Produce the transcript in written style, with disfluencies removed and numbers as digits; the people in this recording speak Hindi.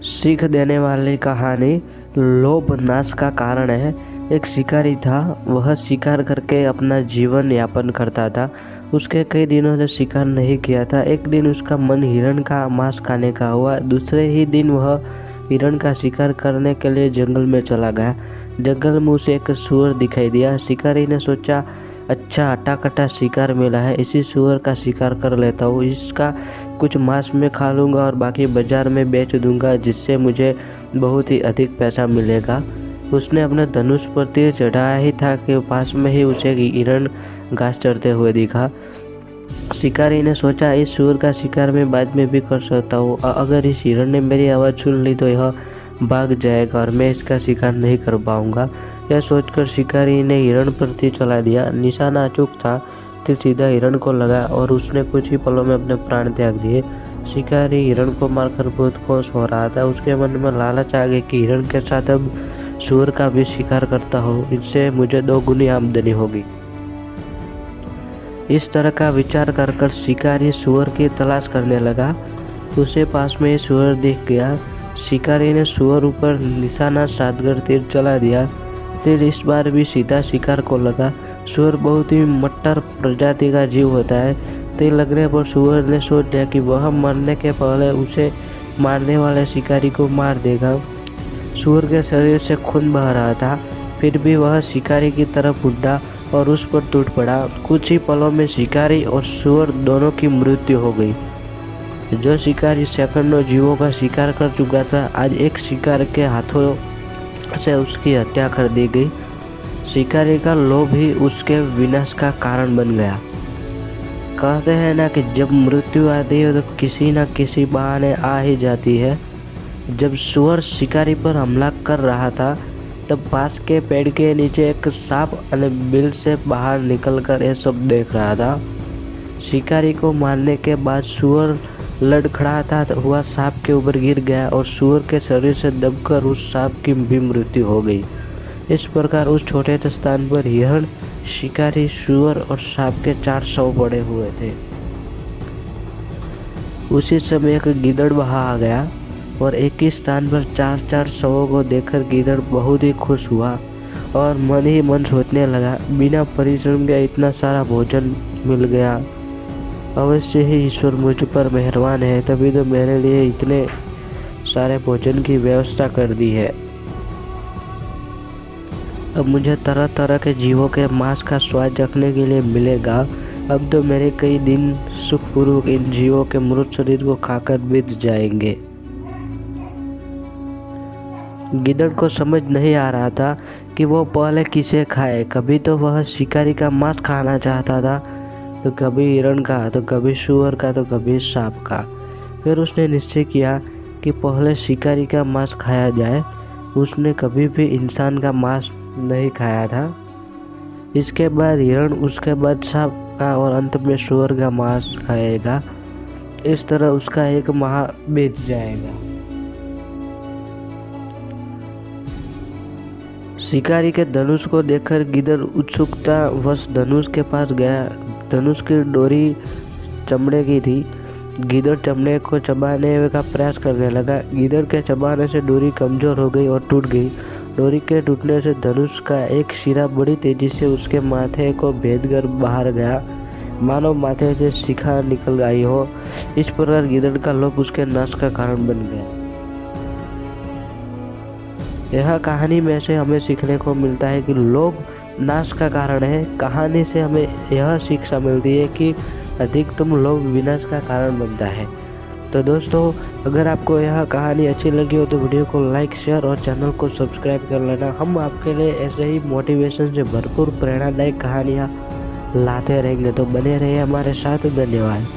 सीख देने वाली कहानी लोभ नाश का कारण है। एक शिकारी था, वह शिकार करके अपना जीवन यापन करता था। उसके कई दिनों से शिकार नहीं किया था। एक दिन उसका मन हिरण का मांस खाने का हुआ। दूसरे ही दिन वह हिरण का शिकार करने के लिए जंगल में चला गया। जंगल में उसे एक सूअर दिखाई दिया। शिकारी ने सोचा, अच्छा अट्टा-कट्टा शिकार मिला है, इसी सूअर का शिकार कर लेता हूँ। इसका कुछ मांस में खा लूँगा और बाकी बाजार में बेच दूँगा, जिससे मुझे बहुत ही अधिक पैसा मिलेगा। उसने अपने धनुष पर तीर चढ़ाया ही था कि पास में ही उसे हिरण घास चरते हुए दिखा। शिकारी ने सोचा, इस सूअर का शिकार मैं बाद में भी कर सकता हूँ। अगर इस हिरण ने मेरी आवाज़ सुन ली तो यह भाग जाएगा और मैं इसका शिकार नहीं कर पाऊँगा। यह सोचकर शिकारी ने हिरण पर तीर चला दिया। निशाना अचूक था, तीर सीधा हिरण को लगा और उसने कुछ ही पलों में अपने प्राण त्याग दिए। शिकारी हिरण को मारकर बहुत खुश हो रहा था। उसके मन में लालच आ गई कि हिरण के साथ अब सूअर का भी शिकार करता हूँ, इससे मुझे 2 गुनी आमदनी होगी। इस तरह का विचार कर शिकारी सूअर की तलाश करने लगा। उसे पास में ही सूअर दिख गया। शिकारी ने सूअर ऊपर निशाना साधकर तीर चला दिया। तीर इस बार भी सीधा शिकार को लगा। सूअर बहुत ही मट्टर प्रजाति का जीव होता है। तीर लगने पर सूअर ने सोच लिया कि वह मरने के पहले उसे मारने वाले शिकारी को मार देगा। सूअर के शरीर से खून बह रहा था, फिर भी वह शिकारी की तरफ उड़ा और उस पर टूट पड़ा। कुछ ही पलों में शिकारी और सूअर दोनों की मृत्यु हो गई। जो शिकारी सैकड़ों जीवों का शिकार कर चुका था, आज एक शिकार के हाथों से उसकी हत्या कर दी गई। शिकारी का लोभ ही उसके विनाश का कारण बन गया। कहते हैं ना कि जब मृत्यु आती है तो किसी न किसी बहाने आ ही जाती है। जब सूअर शिकारी पर हमला कर रहा था, तब पास के पेड़ के नीचे एक सांप अपने बिल से बाहर निकलकर यह सब देख रहा था। शिकारी को मारने के बाद सूअर लड़खड़ाता हुआ सांप के ऊपर गिर गया और सूअर के शरीर से दबकर उस सांप की भी मृत्यु हो गई। इस प्रकार उस छोटे से स्थान पर हिरण, शिकारी, सूअर और सांप के 4 शव पड़े हुए थे। उसी समय एक गीदड़ वहां आ गया और एक ही स्थान पर 4-4 शवों को देखकर गीदड़ बहुत ही खुश हुआ और मन ही मन सोचने लगा, बिना परिश्रम के इतना सारा भोजन मिल गया। अवश्य ही ईश्वर मुझ पर मेहरबान है, तभी तो मेरे लिए इतने सारे भोजन की व्यवस्था कर दी है। अब मुझे तरह तरह के जीवों के मांस का स्वाद चखने के लिए मिलेगा। अब तो मेरे कई दिन सुखपूर्वक इन जीवों के मृत शरीर को खाकर बीत जाएंगे। गिद्दड़ को समझ नहीं आ रहा था कि वो पहले किसे खाए। कभी तो वह शिकारी का मांस खाना चाहता था, तो कभी हिरण का, तो कभी सूअर का, तो कभी सांप का। फिर उसने निश्चय किया कि पहले शिकारी का मांस खाया जाए। उसने कभी भी इंसान का मांस नहीं खाया था। इसके बाद हिरण, उसके बाद सांप का और अंत में सूअर का मांस खाएगा। इस तरह उसका 1 माह बीत जाएगा। शिकारी के धनुष को देखकर गिद्दड़ उत्सुकता वश धनुष के पास गया। धनुष की डोरी चमड़े की थी। गिद्दड़ चमड़े को चबाने का प्रयास करने लगा। गिद्दड़ के चबाने से डोरी कमजोर हो गई और टूट गई। डोरी के टूटने से धनुष का एक सिरा बड़ी तेजी से उसके माथे को भेदकर बाहर गया, मानो माथे से शिखा निकल आई हो। इस प्रकार गिद्दड़ का लोभ उसके नाश का कारण बन गया। यह कहानी में से हमें सीखने को मिलता है कि लोभ नाश का कारण है। कहानी से हमें यह शिक्षा मिलती है कि अधिकतम लोभ विनाश का कारण बनता है। तो दोस्तों, अगर आपको यह कहानी अच्छी लगी हो तो वीडियो को लाइक, शेयर और चैनल को सब्सक्राइब कर लेना। हम आपके लिए ऐसे ही मोटिवेशन से भरपूर प्रेरणादायक कहानियाँ लाते रहेंगे, तो बने रहिए हमारे साथ। धन्यवाद।